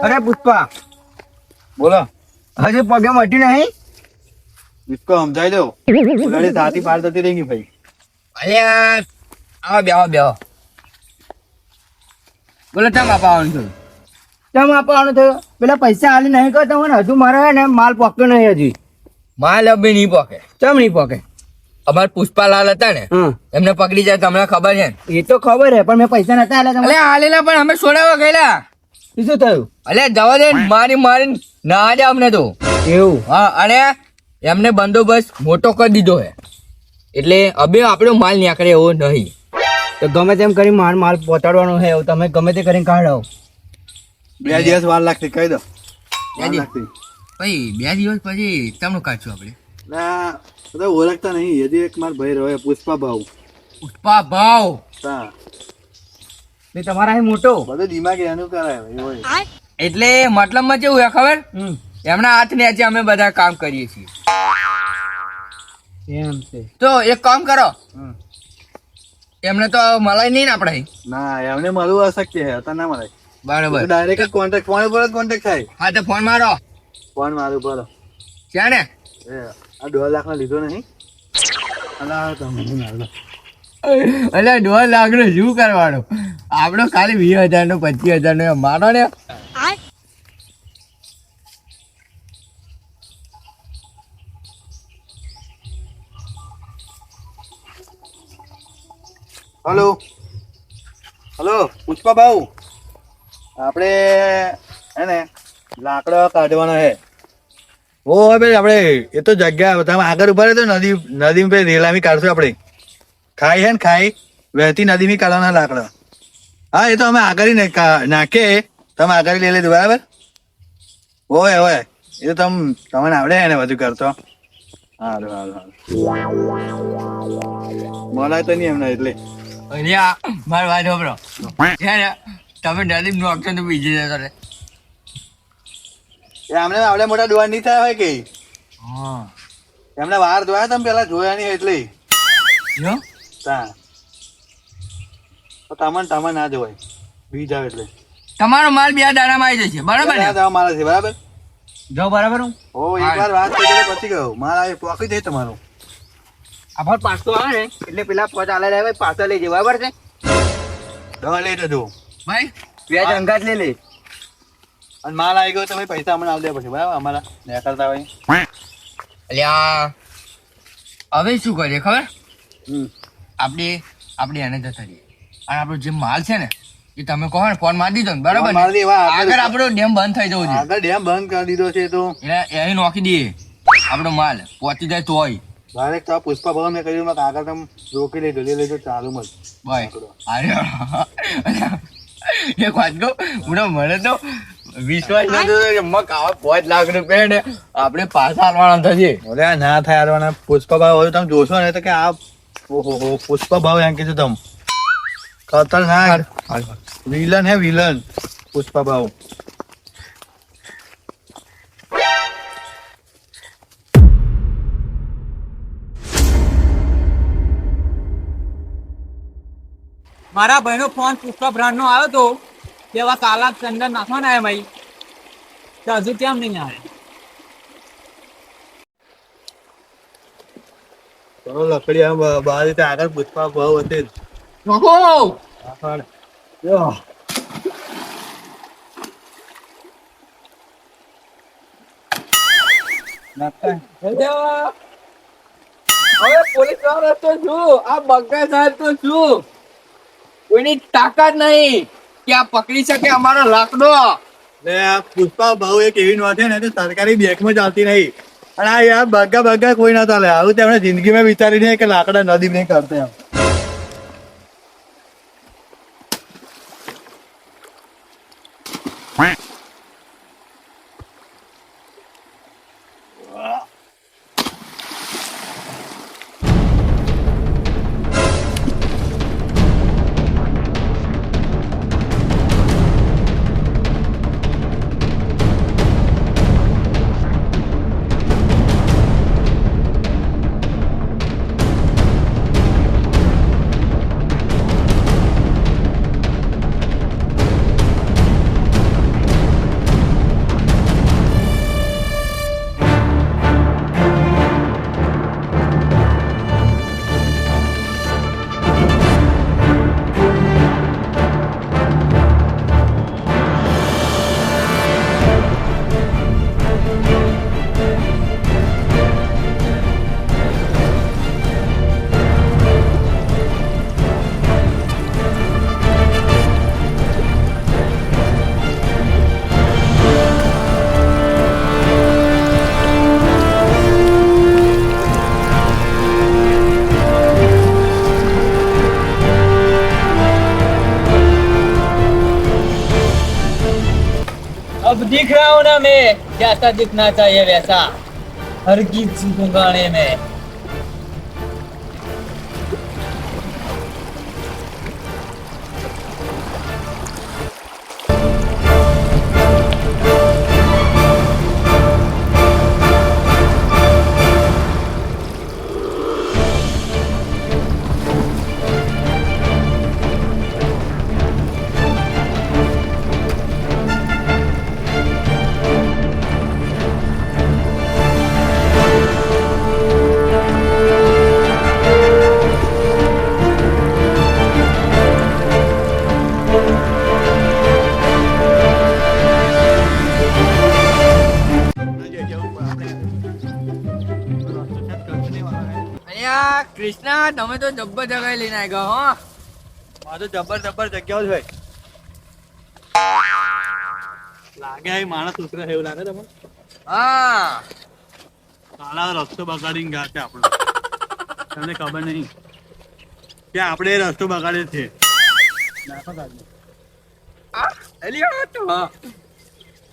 અરે પુષ્પા, બોલો. હજી પગે મટી નહીં? इसको समझाई दो. गाड़ी साथी पार करती रहेंगी भाई. અરે આવો બેહો. બોલો ચમ આપવાનું થયું? ચમ આપવાનું થયું? પેલા પૈસા હાલી નહીં કરતા હોય ને, હજુ મારે ને માલ પોક્યો નહીં હજી. માલ અબી નહીં પોકે. ચમ નહીં પોકે? અમાર પુષ્પાલાલ હતા ને, એમને પકડી જાય તમને ખબર છે ને? એ તો ખબર હે, પણ મેં પૈસા નતા આલ્યા તમને. અલે હાલેલા પણ અમે છોડાવવા ગયેલા. શું થયું? અલે જવા દે, મારી ના દે અમને તો. એવું? હા, અને એમને બંદોબસ્ત મોટો કરી દીધો હે, એટલે હવે આપણો માલ નીકળે એવો નહીં. તો ગમે તેમ કરી માલ પહોંચાડવાનો છે, એવું તમે ગમે તે કરીને કાઢો. 2 દિવસ વાર લાગશે કહી દો. ભાઈ 2 દિવસ પછી તમને કાઢશું આપણે. ના બધા ઓળખતા નહીં. હજી એક માર ભાઈ રહ્યો પુષ્પા ભાવ. પુષ્પા ભાવ ને તમારા અહીં મોટો બધું દિમાગ એનું કરાય હોય. એટલે મતલબમાં કેવું હે ખબર? એમના હાથ નીચે અમે બધા કામ કરીએ છીએ. એમ છે. તો એક કામ કરો, એમને તો મળાય નહીં ને આપણે. ના એમને મળવું અશક્ય છે, અત્યારે ના મળે. બરાબર. ડાયરેક્ટ કોન્ટેક્ટ ફોન ઉપર જ કોન્ટેક્ટ થાય. હા તો ફોન મારો. ફોન મારું બોલો. છે ને? એ આ 2 લાખ નો લીધો નહીં? અલા તમે એટલે 2 લાખ નો શું કરવાનું? આપણો ખાલી 20,000 નો 25,000 નો મારો ને. હલો પુષ્પા ભાઉ, આપણે હે ને લાકડો કાઢવાનો હે. ઓ ભાઈ આપણે એ તો જગ્યા તમે આગળ ઉભા રહે તો નદી પે રેલામી કાઢશું આપણે. ખાઈ હે ને ખાઈ વહેતી નદીમાં કાઢવાના લાકડા. હા એ તો અમે આગળ નાખીએ, તમે આગળ લઈ લેજો બરાબર. હોય એ તો તમને આવડે ને બધું કરતો. સારું બોલાય તો નહીં એમને એટલે. મારી વાત સાંભળો, છે ને તમે નદીમ નો અક્ષર તો બીજી જતો રે. એ અમને આવડે મોટા ડોવા નહીં થયા હોય કે એમને વાર જોયા તમે પેલા જોયા નહીં એટલે તમને ના જોવાય બી જાવ એટલે તમારો માલ 2 દાડામાં આવી જશે. બરાબર ને? મારા છે બરાબર. જો બરાબર હું એકવાર વાત કરી પછી ગયો મારા પોકી જાય તમારું. આભાર પાછો આવે ને એટલે પેલા ચાલે ભાઈ પાછો લઈ જાય. બરાબર છે? દવા લઈ જજો ભાઈ. વ્યાજ અંગાત લઈ લે. અને માલ આવી ગયો તો ભાઈ પૈસા અમને આલ દે પછી બરાબર. અમારા ને કરતા હોય એટલે હવે શું કરીએ ખબર? આપણે એને જતા રહીએ અને આપણો જે માલ છે ને એ તમે કહો ને ફોન મારી દીધો ને બરાબર ને? આગળ આપણો ડેમ બંધ થઈ જવું છે. આગળ ડેમ બંધ કરી દીધો છે તો એટલે એ નોખી દઈએ આપણો માલ પહોંચી જાય તો હોય. ડાયરેક્ટ તો પુષ્પા ભવન મેં કહ્યું આગળ તમે રોકી લેજો લઈ લેજો ચાલુ મત ભાઈ. એક વાત કહું, મને તો વિશ્વાસ નતો કે મક આવા 5 લાખ રૂપિયા ને આપણે પાછા આલવાના થશે. અરે ના થાય હારવાના. પુષ્પા ભાવ હવે તમે જોશો ને તો કે આ પુષ્પા ભાવ એમ કીધું તમે ખતરનાક વિલન હે વિલન પુષ્પા ભાવ. મારા ભાઈનો ફોન પુષ્પા બ્રાન્ડ નો આવ્યો તો તેવા કાલા ચંદન નાખવાના આવ્યા ભાઈ, તો હજુ કેમ નહીં આવે? લકડી આમ બહાર રીતે આગળ પુષ્પા ભાવ હશે જ. હવે પોલીસ વાળો તો શું, આ બગ્ગા સાહેબ તો શું, કોઈની તાકાત નહીં કે આ પકડી શકે અમારો લાકડો. પુષ્પા ભાવ એક એવી નોટ છે ને સરકારી બેંકમાં ચાલતી નહીં. અને આ યાર બગ્ગા કોઈ ના ચાલે. આવું તેમણે જિંદગીમાં વિચારી નહીં કે લાકડા નદી નહીં કરતા એમ. दिख रहा हूँ ना मैं जैसा दिखना चाहिए वैसा हरगिज जीतूंगा नहीं मैं અહીંયા કૃષ્ણા તમે તો જબ્બર જગ્યાએ લઈને આવી ગયો હો મારે તો જબર જબર જગ્યાઓ છે લાગે આ માણસ ઉતરે છે એવું લાગે તમને હા સાલા રસ્તો બગાડીને ગયા છે આપણો તમને ખબર નહીં કે આપણે એ રસ્તો બગાડે છે નાખો કાઢો. અલ્યા તો હા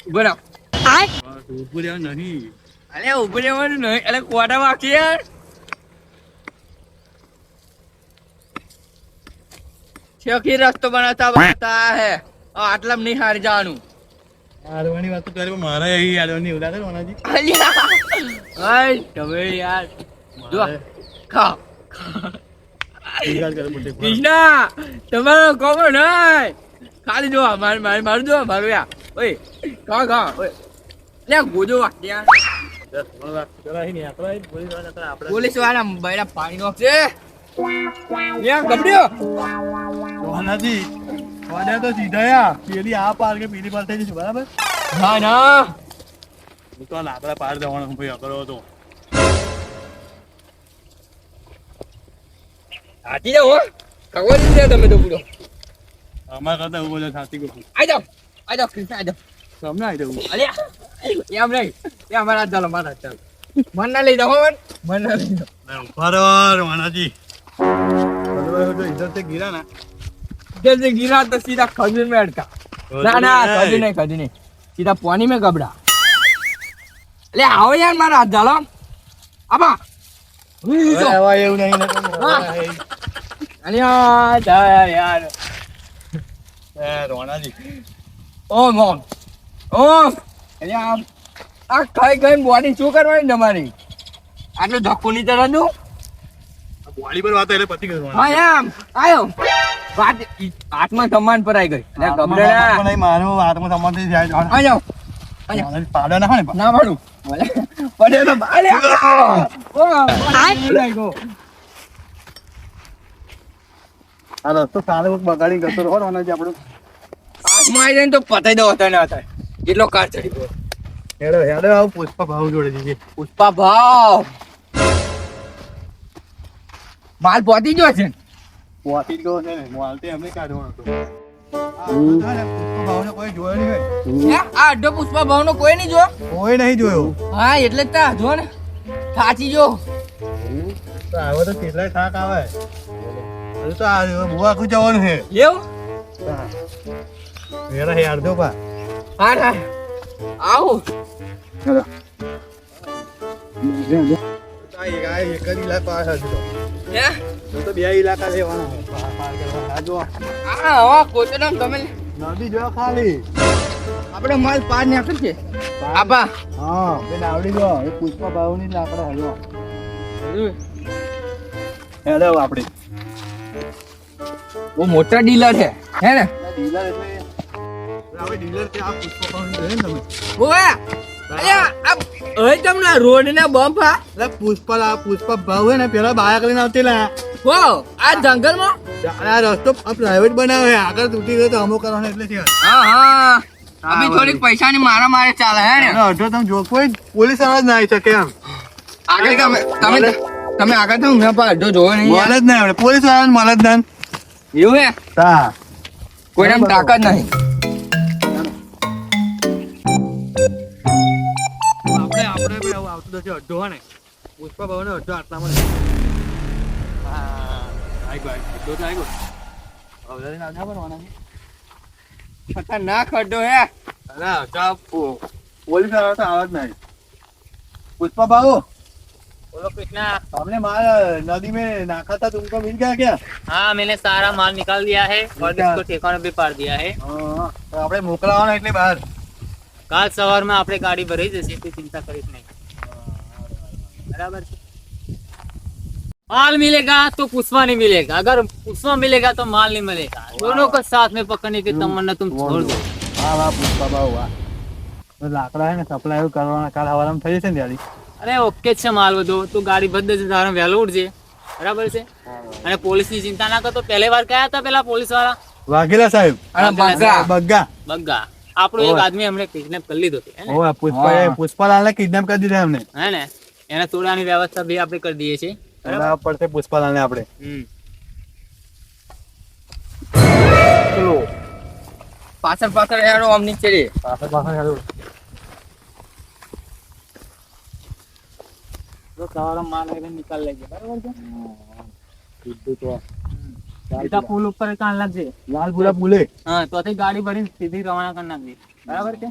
ઉભો રહો બસ, ઊભું રહેવાનું નહીં અલ્યા ઉભો રહેવાનું નહીં એટલે કોટા વાગશે યાર છેકી રસ્તો બનાવતા હે આટલા નહીં હારી જવાનું હારવાની વાત તો કરે પણ મારે અહીં હારવાની એવું લાગે છે મનાજી અલ્યા હાય તમે યાર જો ખાઓ કૃષ્ણા તમારો કોમો નહીં ખાલી જો મારું જો મારું યાર ઓય ખાઓ ઓય લે ગોજો વાગતી યાર પોલીસ વાળા બૈરા પાણી નોખશે યા ગબડ્યો મનાજી મને તો સીધા પેલી આ પાર કે પેલી પાર થઈ જશે બરાબર ના ના હું તો લાકડા પાર જવાનો ભાઈ અકડો હતો હાથી જાઓ હો ખબર છે તમે તો પૂરો અમારા કરતા એવું બોલે સાચી ગયું આઈ જાઓ કૃષ્ણ આઈ જાઓ તમને આવી જવું અલ્યા એમ નહીં એ અમારા હાથ ચાલો મારા હાથ ચાલો મન ના લઈ જાઓ મન ના લઈ જાઓ બરોબર મનાજી ઇધર ગીરા ના जैसे गिरा तो सीधा खजूर में अटका ना ना खजूर नहीं सीधा पानी में गबड़ा ले आओ यार मारा हाथ डालो अबा એવું નહીં अलिया यार રોણાજી ओम अलिया આ ખાઈ ખાઈ બોડી શું કરવાની તમારી આટલું ધક્કો નહીં તરવાનું બોડી પર વાત એટલે પતી ગયું હા એમ આયો વાત આત્મા સન્માન પર આવી ગઈ એટલે ગબડેલા નહીં મારું આત્મ સંબંધ થઈ જાય આ જાઓ પાડો ના ને ના પાડું પડે તો બાલે ઓ લાગ્યો આ રસ્તો સારો બગાડી ગયો તો રોણાજી આપણું આસમાં આવી જાય ને તો પતાઈ દો હતા ને હતા કેટલો કાર ચડી ગયો હેડો હેડો આવું પુષ્પા ભાવ જોડે દીધી પુષ્પા ભાવ માલ પહોંચી ગયો છે પોતી ગયો છે ને મોલતે અમે કાઢવાનો હતો પુષ્પા ભાવને કોઈ જોયો નહીં હોય હે આ અડધો પુષ્પા ભાવ નો કોઈ નહીં જો કોઈ નહીં જોયો હા એટલે જ તા જો ને સાચી જો તો આવો તો કેટલાય થાક આવે હજુ તો આ બહુ આખું જવાનું છે એવું મેરા યાર દો પા હા હા આવું એક જ ઇલાકા હજુ હે તો બે ઇલાકા લેવાના પાર કરવાના જો હા હવા કોતરમ તમે નદી જો ખાલી આપણે માલ પાર નાખ્યો છે આબા હા બેન આવડી ગયો એ પુષ્પા ભાવની લાકડા હલો હેલો આપણે બહુ મોટા ડીલર છે હે ને ડીલર એટલે આપણે ડીલર છે આ પુષ્પા ભાવની જોઈએ ને તમે ઓએ અલ્યા આ હવે તમને રોડ ના બમ્પ આ એટલે પુષ્પા ભાવ હે ને પેલા બાયા કરીને આવતેલા હો આ જંગલમાં આ રસ્તો પ્રાઇવેટ બનાવે આગળ તૂટી ગયો તો અમો કરવાનો એટલે છે હા હા અભી થોડીક પૈસાની મારા મારે ચાલે હે ને અઢો તમે જો કોઈ પોલીસ આવાજ ના આવી શકે એમ આગળ તમે આગળ તો મેં પણ અડધો જોવો નહીં મળે જ ના આપણે પોલીસ આવાજ મળે જ ના એવું હે તા કોઈ નામ તાકાત નહીં આપણે બી આવું આવતું નથી અડધો હે ને પુષ્પા ભાવ ને અડધો આટલામાં આઈ ગયો અડધો તો આઈ ગયો હવે ના બનવાના ખતરનાક અડધો હે અરે અચ્છા, પોલીસ વાળા તો આવા જ નહીં. પુષ્પા બાબુ, बोलो कृष्णा। हमने माल नदी में नाखा था, तुमको मिल गया क्या? हाँ, मैंने सारा माल निकाल दिया है और क्या? इसको ठेकाने पे पाड़ दिया है। હા, તો આપણે મોકલાવાના એટલે બહાર. काल सवार में आपने गाड़ी भरी जैसे कोई चिंता करीश नहीं। बराबर છે? माल मिलेगा तो पुष्पा नहीं मिलेगा, अगर पुष्पा मिलेगा तो माल नहीं मिलेगा। दोनों को साथ में पकड़ने की तमन्ना तुम छोड़ दो। વાહ વાહ પુષ્પા બાબુ વાહ. તો લાકડા હે ને સપ્લાય કરવાના કાલ હવાલામાં થઈ જશે ને ત્યારે. અરે ઓકે જ છે માલ બધો, તું ગાડી ભરી દેજે, તારે વહેલો ઉઠજે, બરાબર છે? અને પોલીસની ચિંતા ના કરતો. પહેલી વાર કયા હતા પેલા પોલીસ વાળા? વાઘેલા સાહેબ, અને બગા બગ્ગા. બગ્ગા. આપણો એક આદમી હમણે કિડનેપ કરી લીધો છે, હે ને? ઓય પુષ્પાલાલને કિડનેપ કરી દીધા એમને. હે ને? એને તોડવાની વ્યવસ્થા બી આપણે કરી દઈએ છીએ, બરાબર? બોલાવવા પડશે પુષ્પાલાલને આપણે. હમ. ચલો પાછળ પાછળ હેડો આમ નીચે રે. પાછળ પાછળ હેડો. તો સવારે માલ લઈને નિકાલ લેજે, બરાબર છે? કીધું તો. સીધા પુલ ઉપર કાન લાગજે. લાલપુરા પુલે. હા, તોથી ગાડી ભરીને સીધી રવાના કરી નાખજે, બરાબર છે?